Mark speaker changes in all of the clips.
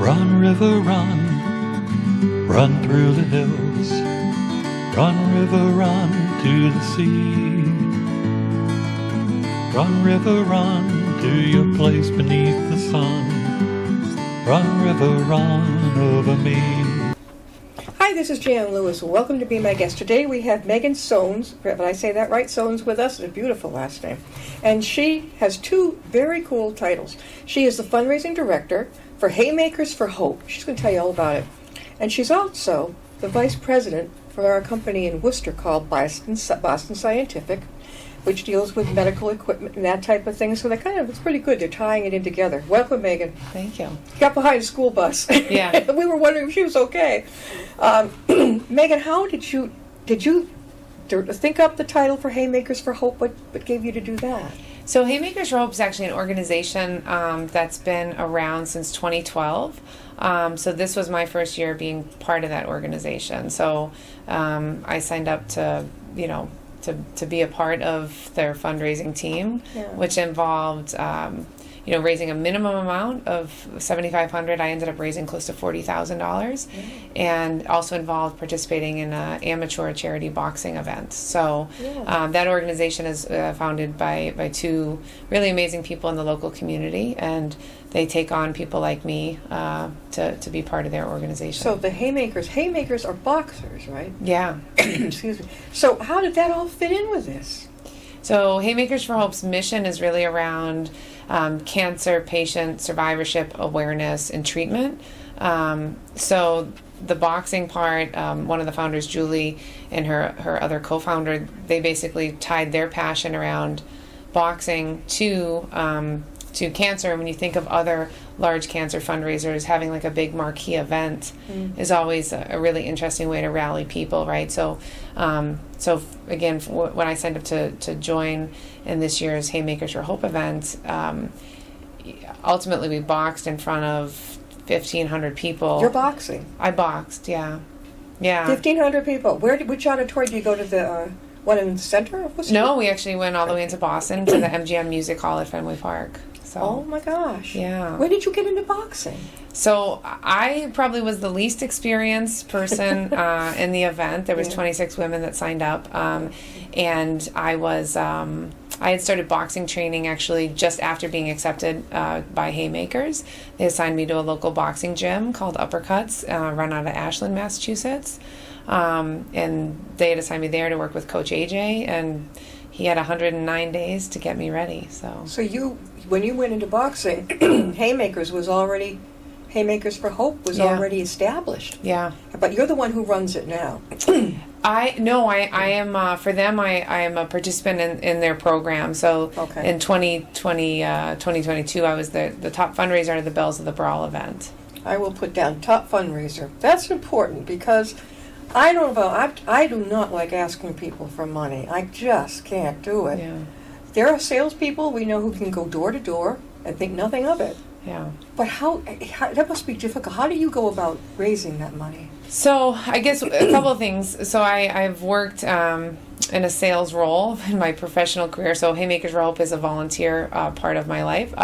Speaker 1: Run, river, run, run through the hills. Run, river, run to the sea. Run, river, run to your place beneath the sun. Run, river, run over me.
Speaker 2: Hi, this is Jan Lewis. Welcome to be my guest. Today we have Meghan Soenes. Did I say that right? Soenes with us. It's a beautiful last name. And she has two very cool titles. She is the fundraising director for Haymakers for Hope. She's going to tell you all about it. And she's also the vice president for our company in Worcester called Boston Scientific, which deals with medical equipment and that type of thing. So it's pretty good. They're tying it in together. Welcome, Meghan.
Speaker 3: Thank you.
Speaker 2: Got behind a school bus.
Speaker 3: Yeah.
Speaker 2: We were wondering if she was okay. Meghan, how did you think up the title for Haymakers for Hope? What gave you to do that?
Speaker 3: So Haymakers for Hope is actually an organization that's been around since 2012. So this was my first year being part of that organization. So I signed up to be a part of their fundraising team, which involved raising a minimum amount of $7,500. I ended up raising close to $40,000, and also involved participating in an amateur charity boxing event. So that organization is founded by two really amazing people in the local community, and they take on people like me to be part of their organization.
Speaker 2: So the Haymakers are boxers, right?
Speaker 3: Yeah.
Speaker 2: Excuse me. So how did that all fit in with this?
Speaker 3: So Haymakers for Hope's mission is really around cancer patient survivorship, awareness, and treatment. So the boxing part, one of the founders, Julie, and her other co-founder, they basically tied their passion around boxing to cancer. And when you think of other large cancer fundraisers, having like a big marquee event is always a really interesting way to rally people, right? So again, when I signed up to join in this year's Haymakers for Hope event, ultimately we boxed in front of 1,500 people.
Speaker 2: You're boxing?
Speaker 3: I boxed, yeah.
Speaker 2: 1,500 people. Which auditorium do you go to? The one in the center of Worcester?
Speaker 3: No, we actually went all the way into Boston to the MGM Music Hall at Fenway Park. So,
Speaker 2: oh my gosh.
Speaker 3: Yeah.
Speaker 2: When did you get into boxing?
Speaker 3: So I probably was the least experienced person in the event. There was 26 women that signed up. And I was, I had started boxing training actually just after being accepted by Haymakers. They assigned me to a local boxing gym called Uppercuts, run out of Ashland, Massachusetts. And they had assigned me there to work with Coach AJ, and he had 109 days to get me ready. So
Speaker 2: when you went into boxing, Haymakers for Hope was already established.
Speaker 3: Yeah.
Speaker 2: But you're the one who runs it now.
Speaker 3: I am for them. I am a participant in their program. So in 2022, I was the top fundraiser at the Bells of the Brawl event.
Speaker 2: I will put down top fundraiser. That's important because I do not like asking people for money. I just can't do it.
Speaker 3: Yeah.
Speaker 2: There are salespeople we know who can go door to door and think nothing of it.
Speaker 3: Yeah.
Speaker 2: But how that must be difficult. How do you go about raising that money?
Speaker 3: So I guess a couple of things. So I've worked in a sales role in my professional career. So Haymakers for Hope is a volunteer part of my life.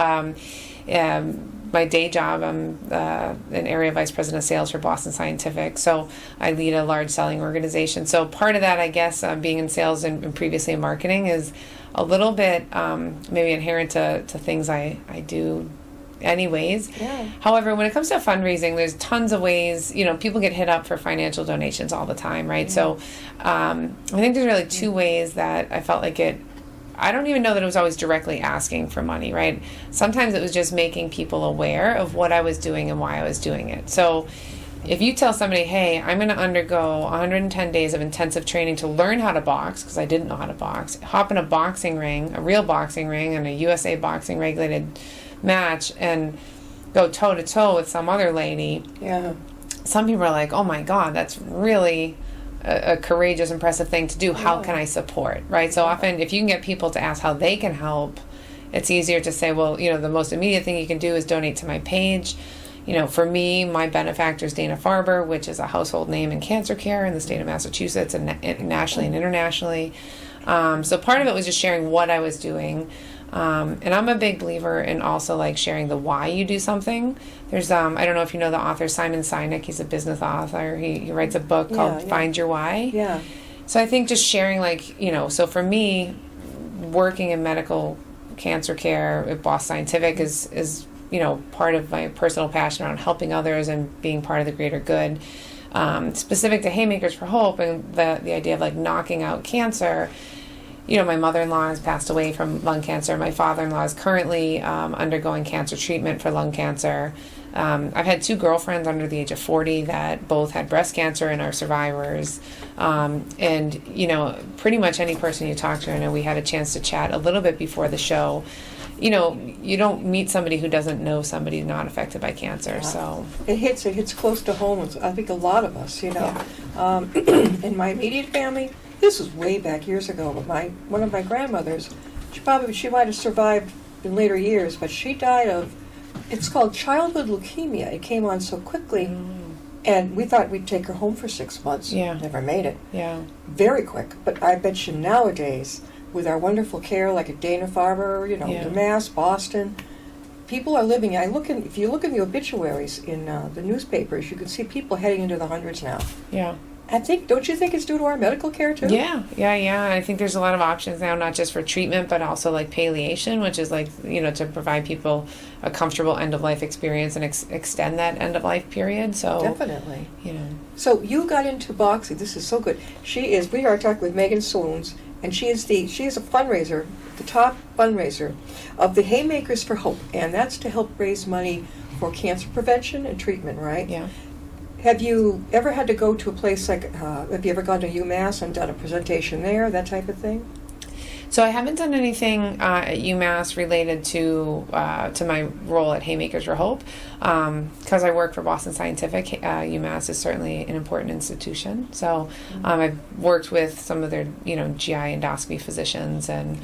Speaker 3: My day job, I'm an area vice president of sales for Boston Scientific. So I lead a large selling organization. So part of that, I guess, being in sales and previously in marketing is a little bit maybe inherent to things I do anyways.
Speaker 2: Yeah.
Speaker 3: However, when it comes to fundraising, there's tons of ways, people get hit up for financial donations all the time, right? Yeah. So I think there's really two ways that I felt like I don't even know that it was always directly asking for money, right? Sometimes it was just making people aware of what I was doing and why I was doing it. So if you tell somebody, hey, I'm going to undergo 110 days of intensive training to learn how to box, because I didn't know how to box, hop in a boxing ring, a real boxing ring, and a USA boxing regulated match, and go toe-to-toe with some other lady.
Speaker 2: Yeah.
Speaker 3: Some people are like, oh my God, that's really a courageous, impressive thing to do. How can I support, right? So often, if you can get people to ask how they can help, it's easier to say, well, the most immediate thing you can do is donate to my page. For me, my benefactor is Dana-Farber, which is a household name in cancer care in the state of Massachusetts and nationally and internationally. So part of it was just sharing what I was doing. And I'm a big believer in also like sharing the why you do something. There's I don't know if you know the author Simon Sinek. He's a business author. He writes a book called Find Your Why.
Speaker 2: Yeah.
Speaker 3: So I think just sharing, like, so for me, working in medical cancer care at Boston Scientific is part of my personal passion around helping others and being part of the greater good. Specific to Haymakers for Hope and the idea of like knocking out cancer. My mother-in-law has passed away from lung cancer. My father-in-law is currently undergoing cancer treatment for lung cancer. I've had 2 girlfriends under the age of 40 that both had breast cancer and are survivors. And pretty much any person you talk to, I know we had a chance to chat a little bit before the show. You don't meet somebody who doesn't know somebody not affected by cancer.
Speaker 2: Yeah.
Speaker 3: So
Speaker 2: it hits close to home. I think a lot of us,
Speaker 3: Yeah.
Speaker 2: In my immediate family, this was way back years ago, but one of my grandmothers, she might have survived in later years, but she died of, it's called childhood leukemia. It came on so quickly, and we thought we'd take her home for 6 months.
Speaker 3: Yeah.
Speaker 2: Never made it.
Speaker 3: Yeah.
Speaker 2: Very quick. But I bet you nowadays, with our wonderful care, like at Dana-Farber, UMass, Boston, people are living. If you look in the obituaries in the newspapers, you can see people heading into the hundreds now.
Speaker 3: Yeah.
Speaker 2: Don't you think it's due to our medical care too?
Speaker 3: Yeah. I think there's a lot of options now, not just for treatment, but also like palliation, which is like, to provide people a comfortable end-of-life experience and extend that end-of-life period. So
Speaker 2: definitely. So you got into boxing. This is so good. We are talking with Meghan Soenes, and she is a fundraiser, the top fundraiser of the Haymakers for Hope, and that's to help raise money for cancer prevention and treatment, right?
Speaker 3: Yeah.
Speaker 2: Have you ever had to go to a place like, have you ever gone to UMass and done a presentation there, that type of thing?
Speaker 3: So I haven't done anything at UMass related to my role at Haymakers for Hope. Because I work for Boston Scientific, UMass is certainly an important institution. So I've worked with some of their, GI endoscopy physicians and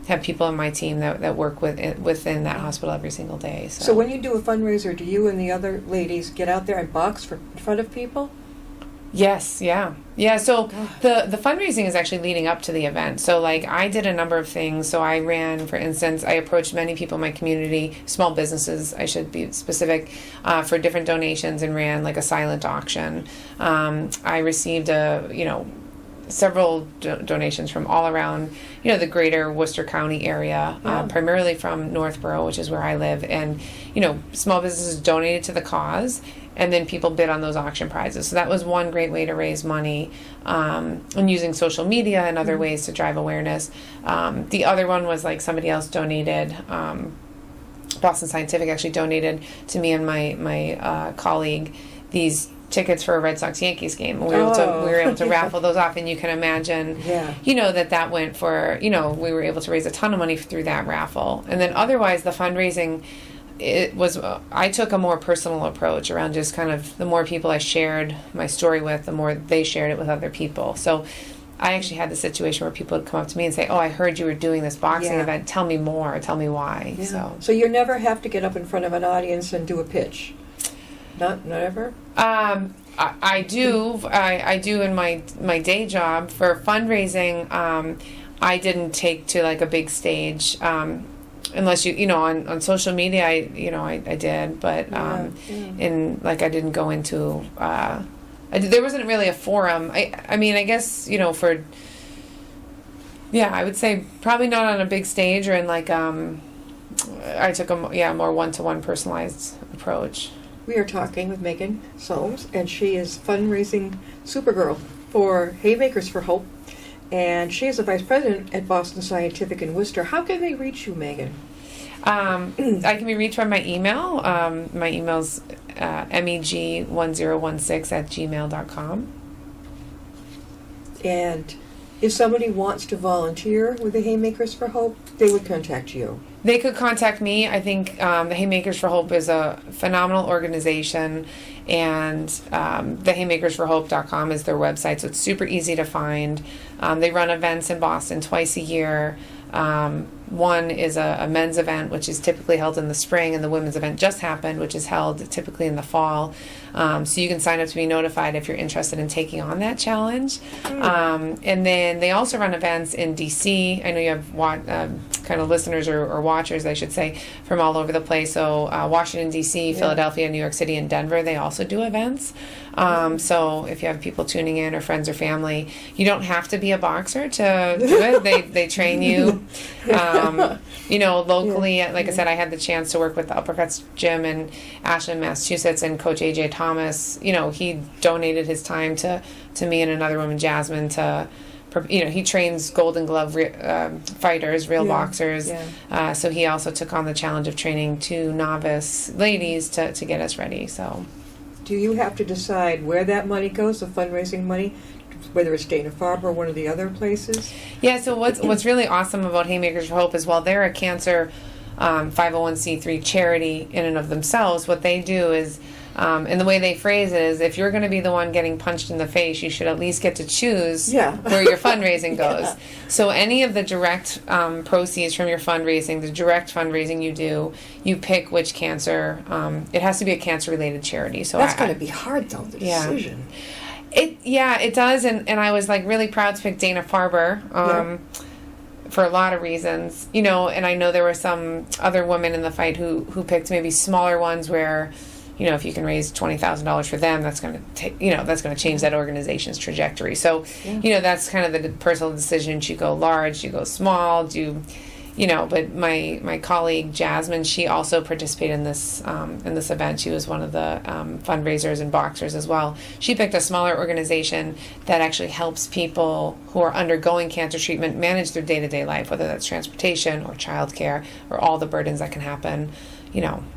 Speaker 3: have people on my team that work within that hospital every single day.
Speaker 2: So when you do a fundraiser, do you and the other ladies get out there and box in front of people?
Speaker 3: Yes, yeah. So the fundraising is actually leading up to the event. So like I did a number of things. So I ran, for instance, I approached many people in my community, small businesses, I should be specific, for different donations and ran like a silent auction. I received several donations from all around, the greater Worcester County area, primarily from Northborough, which is where I live. And, small businesses donated to the cause, and then people bid on those auction prizes. So that was one great way to raise money, and using social media and other ways to drive awareness. The other one was like somebody else donated, Boston Scientific actually donated to me and my colleague these tickets for a Red Sox Yankees game. We were able to raffle those off, and you can imagine, that went for, we were able to raise a ton of money through that raffle. And then otherwise the fundraising, I took a more personal approach around just kind of the more people I shared my story with, the more they shared it with other people. So I actually had the situation where people would come up to me and say, "Oh, I heard you were doing this boxing event. Tell me more. Tell me why."
Speaker 2: Yeah. So you never have to get up in front of an audience and do a pitch? Not ever?
Speaker 3: I do. I do in my day job. For fundraising, I didn't take to like a big stage, unless on social media, I did, but in like I didn't go into. There wasn't really a forum. I mean, I guess for. Yeah, I would say probably not on a big stage or in like I took a more one-to-one personalized approach.
Speaker 2: We are talking with Meghan Soenes, and she is fundraising Supergirl for Haymakers for Hope, and she is the vice president at Boston Scientific in Worcester. How can they reach you, Meghan?
Speaker 3: I can be reached by my email. My email's meg1016@gmail.com.
Speaker 2: And if somebody wants to volunteer with the Haymakers for Hope, they would contact you.
Speaker 3: They could contact me. I think the Haymakers for Hope is a phenomenal organization, and the haymakersforhope.com is their website, so it's super easy to find. They run events in Boston twice a year. One is a men's event, which is typically held in the spring, and the women's event just happened, which is held typically in the fall. So you can sign up to be notified if you're interested in taking on that challenge. And then they also run events in D.C. I know you have kind of listeners or watchers, I should say, from all over the place. So Washington, D.C., Philadelphia, New York City, and Denver, they also do events. So if you have people tuning in or friends or family, you don't have to be a boxer to do it. They train you. Locally, like I said, I had the chance to work with the Uppercuts Gym in Ashland, Massachusetts, and Coach A.J. Thomas, he donated his time to me and another woman, Jasmine, to, he trains Golden Glove fighters, real boxers. Yeah. So he also took on the challenge of training 2 novice ladies to get us ready. So,
Speaker 2: do you have to decide where that money goes, the fundraising money, whether it's Dana-Farber or one of the other places?
Speaker 3: Yeah. So what's really awesome about Haymakers for Hope is, while they're a cancer 501c3 charity in and of themselves, what they do is, and the way they phrase it is, if you're going to be the one getting punched in the face, you should at least get to choose where your fundraising goes. Yeah. So any of the direct proceeds from your fundraising, the direct fundraising you do, you pick which cancer. It has to be a cancer-related charity. So
Speaker 2: that's going to be hard, though, the decision.
Speaker 3: It does, and I was really proud to pick Dana-Farber. For a lot of reasons, and I know there were some other women in the fight who picked maybe smaller ones where, if you can raise $20,000 for them, that's going to that's going to change that organization's trajectory. So, that's kind of the personal decision. Do you go large? Do you go small? But my colleague Jasmine, she also participated in this event. She was one of the fundraisers and boxers as well. She picked a smaller organization that actually helps people who are undergoing cancer treatment manage their day-to-day life, whether that's transportation or childcare or all the burdens that can happen,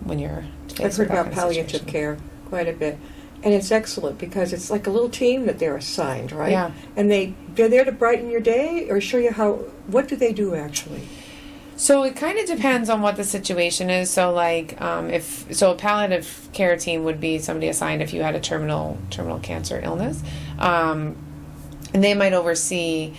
Speaker 3: when you're
Speaker 2: I've heard about palliative care quite a bit. And it's excellent because it's like a little team that they're assigned, right?
Speaker 3: Yeah.
Speaker 2: And they're there to brighten your day or show you what do they do actually?
Speaker 3: So it kind of depends on what the situation is. So a palliative care team would be somebody assigned if you had a terminal cancer illness, and they might oversee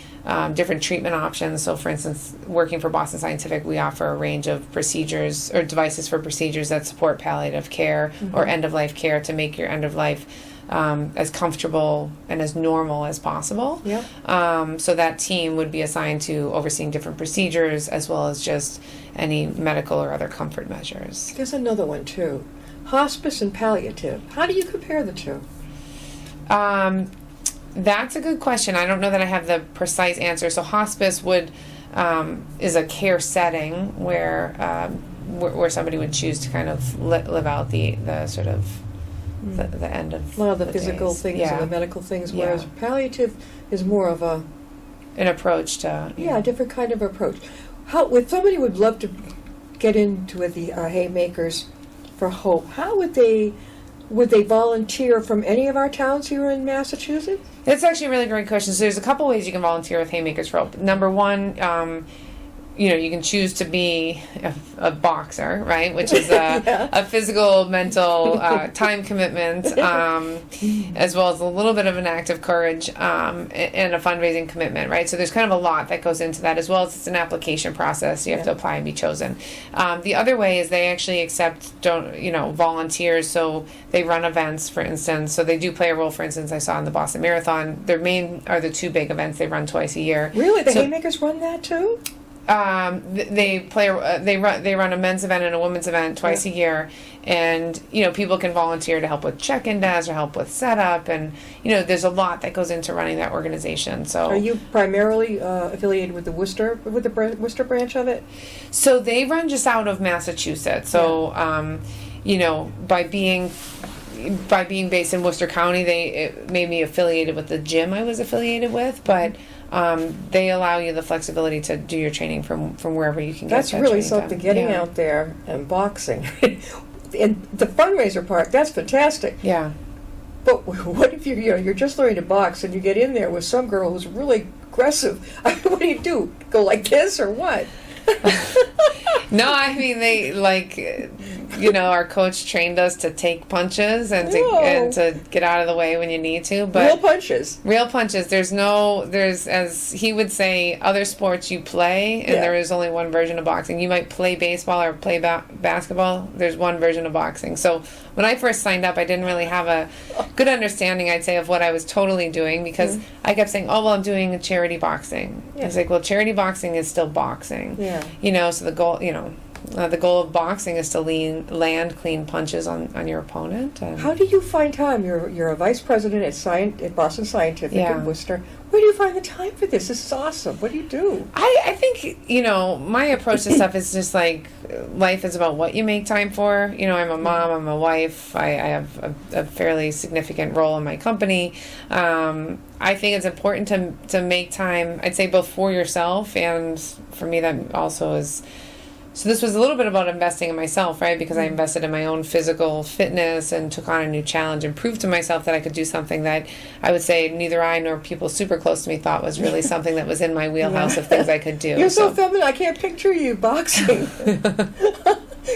Speaker 3: different treatment options. So, for instance, working for Boston Scientific, we offer a range of procedures or devices for procedures that support palliative care or end of life care to make your end of life as comfortable and as normal as possible. Yeah. So that team would be assigned to overseeing different procedures as well as just any medical or other comfort measures.
Speaker 2: There's another one too. Hospice and palliative. How do you compare the two?
Speaker 3: That's a good question. I don't know that I have the precise answer. So hospice is a care setting where somebody would choose to kind of live out the sort of the end of
Speaker 2: a lot of the physical things and the medical things, whereas palliative is more of an
Speaker 3: approach to
Speaker 2: a different kind of approach. If somebody would love to get into the Haymakers for Hope, how would they volunteer from any of our towns here in Massachusetts?
Speaker 3: That's actually a really great question. So there's a couple ways you can volunteer with Haymakers for Hope. Number one, you can choose to be a boxer, right? Which is a physical, mental, time commitment, as well as a little bit of an act of courage and a fundraising commitment, right? So there's kind of a lot that goes into that, as well as it's an application process. You have to apply and be chosen. The other way is they actually accept volunteers. So they run events, for instance. So they do play a role. For instance, I saw in the Boston Marathon, their main are the 2 big events they run twice a year.
Speaker 2: Really, the Haymakers run that too?
Speaker 3: They run a men's event and a women's event twice a year, and people can volunteer to help with check-in desks or help with setup, and there's a lot that goes into running that organization. So,
Speaker 2: are you primarily affiliated with the Worcester branch of it?
Speaker 3: So they run just out of Massachusetts. So by being based in Worcester County, it made me affiliated with the gym I was affiliated with, but they allow you the flexibility to do your training from wherever you can get.
Speaker 2: That's really something, getting out there and boxing. And the fundraiser part, that's fantastic.
Speaker 3: Yeah.
Speaker 2: But what if you're just learning to box and you get in there with some girl who's really aggressive? What do? Go like this or what?
Speaker 3: No, I mean our coach trained us to take punches and
Speaker 2: Whoa.
Speaker 3: to get out of the way when you need to. But
Speaker 2: Real punches.
Speaker 3: real punches. There's, as he would say, other sports you play, and
Speaker 2: Yeah.
Speaker 3: there is only one version of boxing. You might play baseball or play basketball. There's one version of boxing. So when I first signed up, I didn't really have a good understanding, I'd say, of what I was totally doing, because I kept saying, oh, well, I'm doing charity boxing.
Speaker 2: Yeah.
Speaker 3: I was like, well, charity boxing is still boxing.
Speaker 2: Yeah.
Speaker 3: So the goal, the goal of boxing is to land clean punches on your opponent. And
Speaker 2: How do you find time? You're a vice president at Boston Scientific
Speaker 3: Yeah.
Speaker 2: in Worcester. Where do you find the time for this? This is awesome. What do you do?
Speaker 3: I think, my approach to stuff is just like, life is about what you make time for. I'm a mom, I'm a wife, I have a fairly significant role in my company. I think it's important to make time, I'd say, both for yourself, and for me that also is. So this was a little bit about investing in myself, right? Because I invested in my own physical fitness and took on a new challenge and proved to myself that I could do something that I would say neither I nor people super close to me thought was really something that was in my wheelhouse of things I could do.
Speaker 2: You're so feminine. I can't picture you boxing.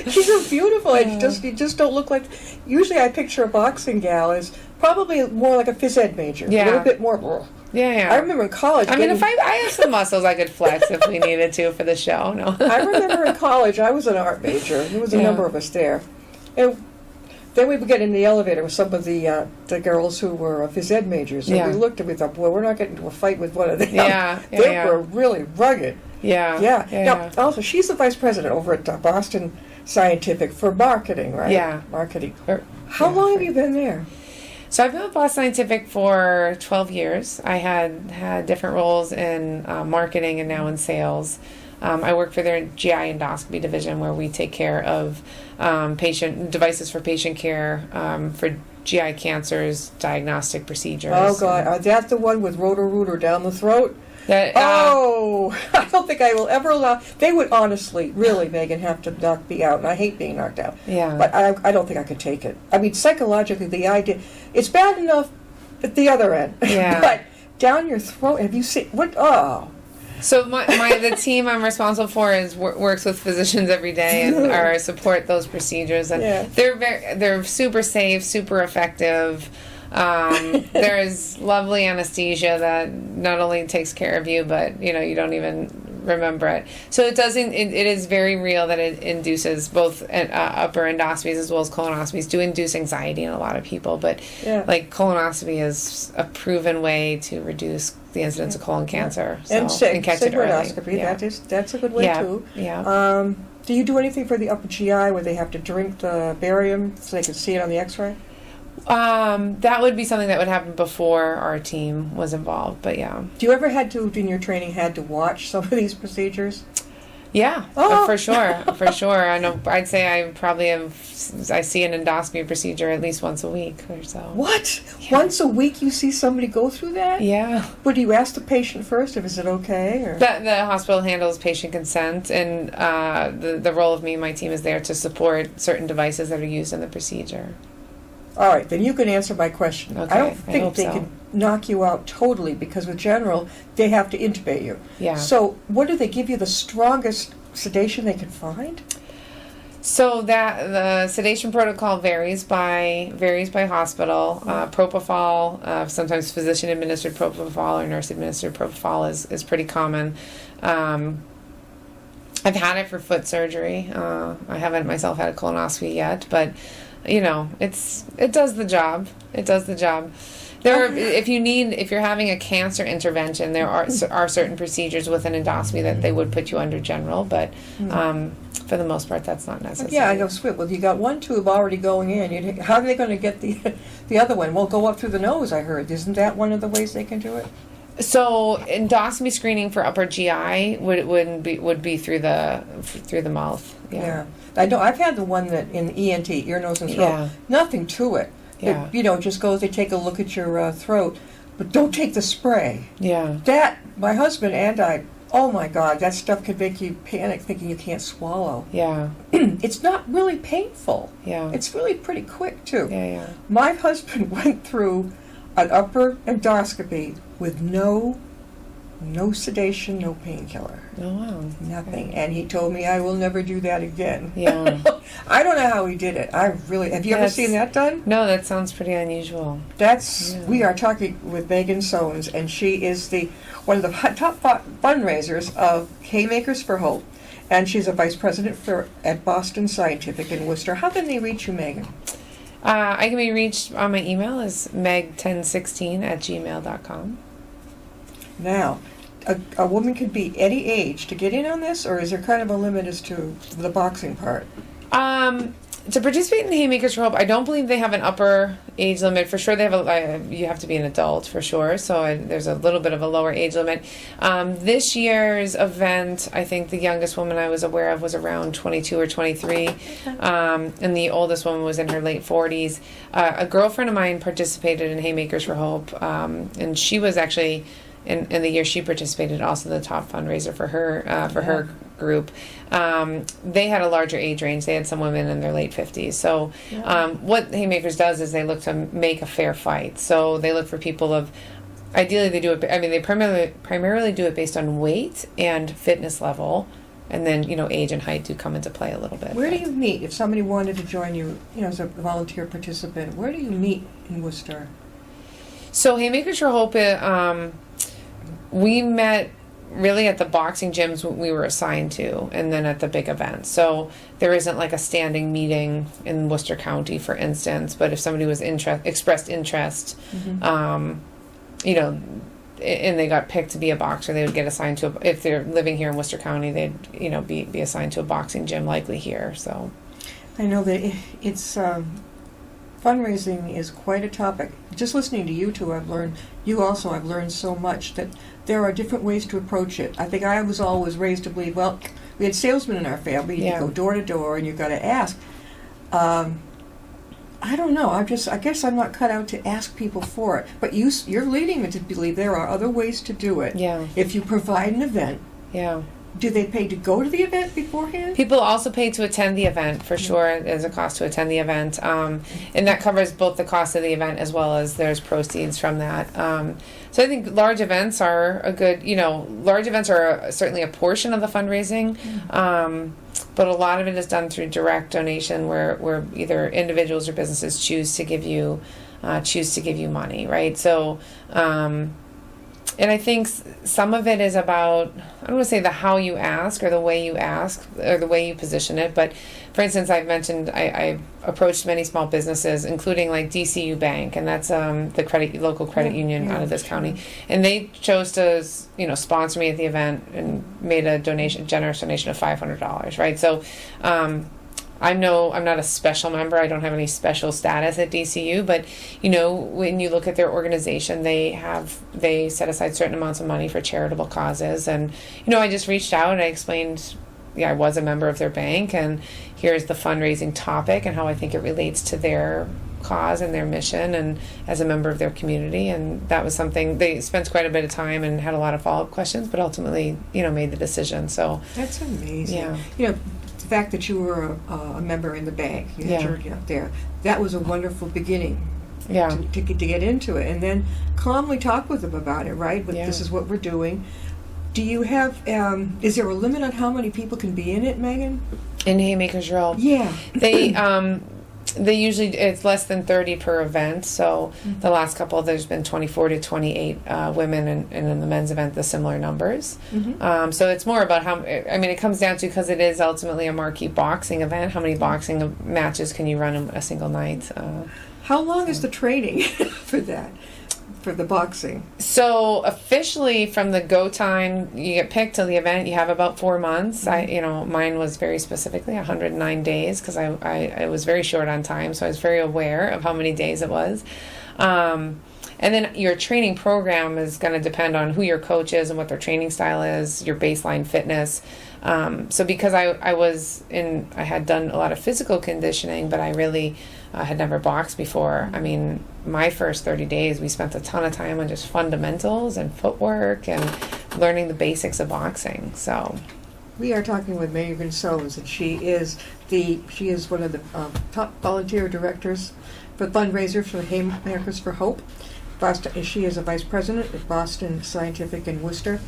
Speaker 2: She's so beautiful, and you just don't look like. Usually, I picture a boxing gal as probably more like a phys ed major.
Speaker 3: Yeah.
Speaker 2: A little bit more.
Speaker 3: Yeah.
Speaker 2: I remember in college.
Speaker 3: I mean, if I have some muscles I could flex if we needed to for the show. No.
Speaker 2: I remember in college, I was an art major. There was a number of us there, and then we would get in the elevator with some of the girls who were phys ed majors, and we looked and we thought, boy, we're not getting into a fight with one of them. They were really rugged.
Speaker 3: Yeah.
Speaker 2: Now, also, she's the vice president over at Boston Scientific for marketing, right?
Speaker 3: Yeah.
Speaker 2: Marketing. How long have you been there?
Speaker 3: So I've been with Boston Scientific for 12 years. I had different roles in marketing and now in sales. I work for their GI endoscopy division, where we take care of patient devices for patient care for GI cancers, diagnostic procedures.
Speaker 2: Oh, God. Are that the one with Roto-Rooter down the throat?
Speaker 3: I
Speaker 2: don't think I will ever allow. They would honestly, really, Megan, have to knock me out, and I hate being knocked out.
Speaker 3: Yeah.
Speaker 2: But I don't think I could take it. I mean, psychologically, the idea, it's bad enough at the other end.
Speaker 3: Yeah.
Speaker 2: But down your throat, have you seen, what, oh.
Speaker 3: So the team I'm responsible for works with physicians every day and support those procedures, and they're super safe, super effective. There is lovely anesthesia that not only takes care of you, but you don't even remember it. So it is very real that it induces both upper endoscopies as well as colonoscopies do induce anxiety in a lot of people. But like colonoscopy is a proven way to reduce the incidence of colon cancer. So, and catch it early.
Speaker 2: Endoscopy, that's a good way too.
Speaker 3: Yeah.
Speaker 2: Do you do anything for the upper GI where they have to drink the barium so they can see it on the X-ray?
Speaker 3: That would be something that would happen before our team was involved, but yeah.
Speaker 2: Do you ever in your training, had to watch some of these procedures?
Speaker 3: Yeah, for sure. I know. I'd say I see an endoscopy procedure at least once a week or so.
Speaker 2: What?
Speaker 3: Yeah.
Speaker 2: Once a week you see somebody go through that?
Speaker 3: Yeah.
Speaker 2: Would you ask the patient first if is it okay? Or?
Speaker 3: The hospital handles patient consent, and the role of me and my team is there to support certain devices that are used in the procedure.
Speaker 2: All right, then you can answer my question.
Speaker 3: Okay,
Speaker 2: I don't think they
Speaker 3: so.
Speaker 2: can knock you out totally because with general, they have to intubate you.
Speaker 3: Yeah.
Speaker 2: So what do they give you, the strongest sedation they can find?
Speaker 3: So that the sedation protocol varies by hospital. Propofol, sometimes physician administered propofol or nurse administered propofol is pretty common. I've had it for foot surgery. I haven't myself had a colonoscopy yet, but it does the job. It does the job. If you're having a cancer intervention, there are certain procedures with an endoscopy that they would put you under general, but for the most part, that's not necessary.
Speaker 2: Yeah, I know. Well, you got one tube already going in. How are they going to get the other one? Well, go up through the nose. I heard. Isn't that one of the ways they can do it?
Speaker 3: So endoscopy screening for upper GI would be through the mouth. Yeah.
Speaker 2: I know. I've had the one that in ENT, ear, nose, and throat.
Speaker 3: Yeah.
Speaker 2: Nothing to it.
Speaker 3: Yeah.
Speaker 2: It, just goes. They take a look at your throat, but don't take the spray.
Speaker 3: Yeah.
Speaker 2: That my husband and I. Oh my God, that stuff can make you panic, thinking you can't swallow.
Speaker 3: Yeah.
Speaker 2: It's not really painful.
Speaker 3: Yeah.
Speaker 2: It's really pretty quick too.
Speaker 3: Yeah.
Speaker 2: My husband went through an upper endoscopy with no No sedation, no painkiller.
Speaker 3: Oh, wow.
Speaker 2: Nothing.
Speaker 3: Okay.
Speaker 2: And he told me I will never do that again.
Speaker 3: Yeah.
Speaker 2: I don't know how he did it. Have you ever
Speaker 3: That's-
Speaker 2: seen that done?
Speaker 3: No, that sounds pretty unusual.
Speaker 2: We are talking with Meghan Soenes, and she is one of the top fundraisers of Haymakers for Hope, and she's a vice president at Boston Scientific in Worcester. How can they reach you, Meghan?
Speaker 3: I can be reached on my email as meg1016@gmail.com.
Speaker 2: Now, a woman could be any age to get in on this, or is there kind of a limit as to the boxing part?
Speaker 3: To participate in Haymakers for Hope, I don't believe they have an upper age limit. For sure, they have you have to be an adult for sure. So there's a little bit of a lower age limit. This year's event, I think the youngest woman I was aware of was around 22 or 23, and the oldest woman was in her late 40s. A girlfriend of mine participated in Haymakers for Hope, and she was actually in the year she participated also the top fundraiser for her group. They had a larger age range. They had some women in their late 50s. So what Haymakers does is they look to make a fair fight. So they look for people ideally they do it, they primarily do it based on weight and fitness level. And then, age and height do come into play a little bit.
Speaker 2: Where do you meet if somebody wanted to join you, as a volunteer participant? Where do you meet in Worcester?
Speaker 3: So Haymakers for Hope, we met really at the boxing gyms we were assigned to, and then at the big events. So there isn't like a standing meeting in Worcester County, for instance. But if somebody was expressed interest, and they got picked to be a boxer, they would get assigned to. If they're living here in Worcester County, they'd be assigned to a boxing gym, likely here. So
Speaker 2: I know that it's fundraising is quite a topic. Just listening to you two, I've learned so much that there are different ways to approach it. I think I was always raised to believe, well, we had salesmen in our family. You go door to door and you've got to ask. I don't know. I guess I'm not cut out to ask people for it. But you're leading me to believe there are other ways to do it. Yeah. If you provide an event.
Speaker 3: Yeah.
Speaker 2: Do they pay to go to the event beforehand?
Speaker 3: People also pay to attend the event, for sure. There's a cost to attend the event. And that covers both the cost of the event as well as there's proceeds from that. So I think large events are large events are certainly a portion of the fundraising. But a lot of it is done through direct donation where either individuals or businesses choose to give you money, right? So, and I think some of it is about, I don't want to say the how you ask or the way you ask or the way you position it, but for instance, I've mentioned I've approached many small businesses, including like DCU Bank, and that's the local credit union out of this county, and they chose to sponsor me at the event and made a generous donation of $500, right? So I'm not a special member. I don't have any special status at DCU, but when you look at their organization, they set aside certain amounts of money for charitable causes. And I just reached out and I explained, I was a member of their bank, and here's the fundraising topic and how I think it relates to their cause and their mission, and as a member of their community. And that was something they spent quite a bit of time and had a lot of follow-up questions, but ultimately made the decision. So
Speaker 2: that's amazing. The fact that you were a member in the bank, you had journey up there, that was a wonderful beginning to get into it. And then calmly talk with them about it, right? This is what we're doing. Do you have, is there a limit on how many people can be in it, Meghan?
Speaker 3: In Haymakers for Hope? Yeah. They usually, it's less than 30 per event. So the last couple, there's been 24 to 28 women, and in the men's event, the similar numbers. So it's more about it comes down to, because it is ultimately a marquee boxing event, how many boxing matches can you run in a single night?
Speaker 2: How long is the training for that? For the boxing?
Speaker 3: So officially, from the go time you get picked till the event, you have about 4 months. Mine was very specifically 109 days, because I was very short on time, so I was very aware of how many days it was. And then your training program is going to depend on who your coach is and what their training style is, your baseline fitness. So because I had done a lot of physical conditioning, but I really had never boxed before. My first 30 days, we spent a ton of time on just fundamentals and footwork and learning the basics of boxing. So
Speaker 2: we are talking with Meghan Soenes, and she is one of the top volunteer directors for Fundraiser for Haymakers for Hope. Boston. She is a vice president at Boston Scientific in Worcester.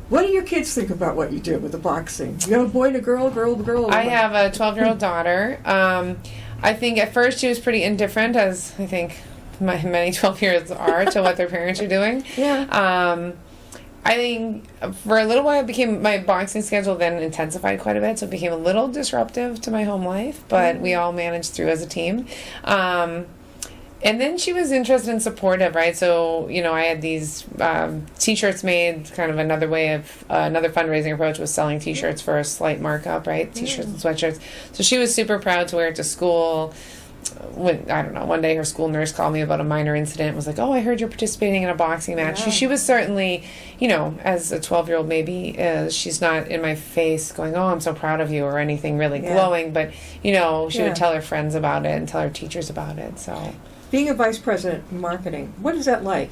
Speaker 2: What do your kids think about what you do with the boxing? You have a boy and a girl, girl.
Speaker 3: I have a 12-year-old daughter. I think at first she was pretty indifferent, as I think many 12-year-olds are, to what their parents are doing.
Speaker 2: Yeah.
Speaker 3: I think for a little while my boxing schedule then intensified quite a bit, so it became a little disruptive to my home life, but we all managed through as a team. And then she was interested and supportive, right? So, I had these T-shirts made, kind of another way of, another fundraising approach was selling T-shirts for a slight markup, right? T-shirts and sweatshirts. So she was super proud to wear it to school. One day her school nurse called me about a minor incident, was like, oh, I heard you're participating in a boxing match.
Speaker 2: Yeah.
Speaker 3: She was certainly, as a 12-year-old maybe, she's not in my face going, oh, I'm so proud of you or anything really glowing, but, she would tell her friends about it and tell her teachers about it, so...
Speaker 2: Being a vice president in marketing, what is that like?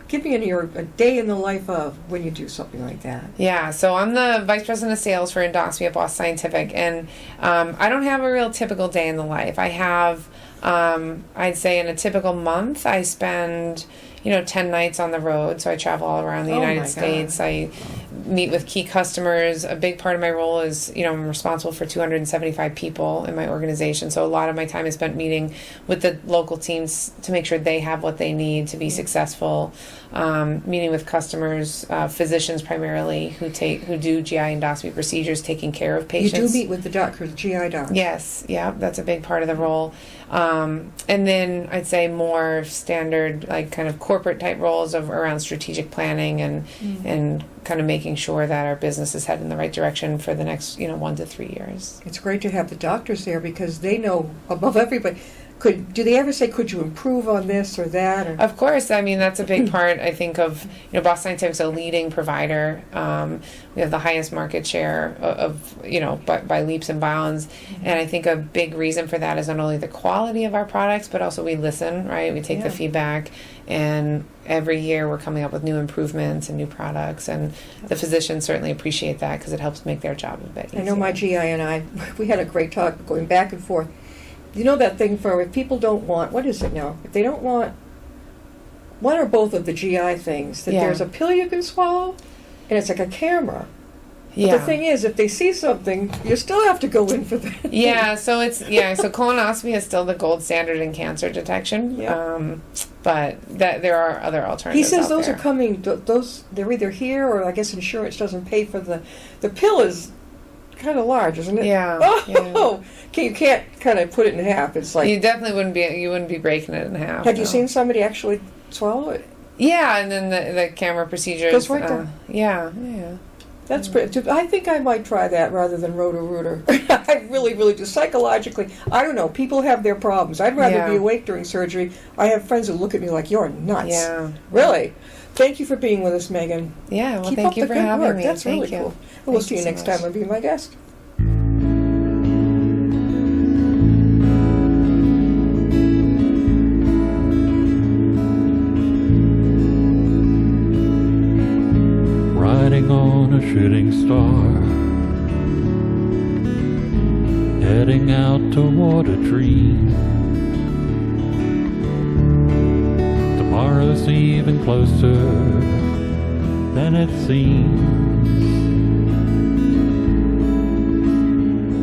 Speaker 2: Give me a day in the life of when you do something like that.
Speaker 3: Yeah, so I'm the vice president of sales for endoscopy at Boston Scientific, and I don't have a real typical day in the life. I have, I'd say in a typical month, I spend, 10 nights on the road, so I travel all around the United States. I meet with key customers. A big part of my role is, I'm responsible for 275 people in my organization, so a lot of my time is spent meeting with the local teams to make sure they have what they need to be successful, meeting with customers, physicians primarily, who do GI endoscopy procedures, taking care of patients.
Speaker 2: You do meet with the doctors, GI doctors.
Speaker 3: Yes, yeah, that's a big part of the role. And then I'd say more standard, like kind of corporate type roles around strategic planning and kind of making sure that our business is headed in the right direction for the next 1 to 3 years.
Speaker 2: It's great to have the doctors there because they know above everybody. Do they ever say, could you improve on this or that? Or?
Speaker 3: Of course. I mean, that's a big part, I think, of, Boston Scientific's a leading provider. We have the highest market share by leaps and bounds. And I think a big reason for that is not only the quality of our products, but also we listen, right? We take the feedback, and every year we're coming up with new improvements and new products. And the physicians certainly appreciate that because it helps make their job a bit easier.
Speaker 2: I know my GI and we had a great talk going back and forth. You know that thing for if people don't want, what is it now? If they don't want one or both of the GI things, that there's a pill you can swallow, and it's like a camera.
Speaker 3: Yeah.
Speaker 2: But the thing is, if they see something, you still have to go in for that.
Speaker 3: Yeah, so colonoscopy is still the gold standard in cancer detection.
Speaker 2: Yeah.
Speaker 3: But there are other alternatives.
Speaker 2: He says
Speaker 3: out
Speaker 2: those
Speaker 3: there.
Speaker 2: are coming. They're either here, or I guess insurance doesn't pay for the pill is kind of large, isn't it?
Speaker 3: Yeah.
Speaker 2: Oh, okay, you can't kind of put it in half. It's like
Speaker 3: you definitely wouldn't be breaking it in half.
Speaker 2: Have you seen somebody actually swallow it?
Speaker 3: Yeah, and then the camera procedures.
Speaker 2: Goes right down.
Speaker 3: Yeah.
Speaker 2: That's pretty. I think I might try that rather than roto-rooter. I really, really do. Psychologically, I don't know. People have their problems. I'd rather be awake during surgery. I have friends who look at me like, you're nuts.
Speaker 3: Yeah.
Speaker 2: Really? Thank you for being with us, Meghan.
Speaker 3: Yeah, well,
Speaker 2: Keep
Speaker 3: thank
Speaker 2: up
Speaker 3: you
Speaker 2: the
Speaker 3: for
Speaker 2: good
Speaker 3: having
Speaker 2: work.
Speaker 3: me.
Speaker 2: That's
Speaker 3: Thank
Speaker 2: really
Speaker 3: you.
Speaker 2: cool. We'll
Speaker 3: Thank
Speaker 2: see you
Speaker 3: so
Speaker 2: next
Speaker 3: much.
Speaker 2: time and be my guest.
Speaker 1: Riding on a shooting star, heading out toward a dream. Tomorrow's even closer than it seems.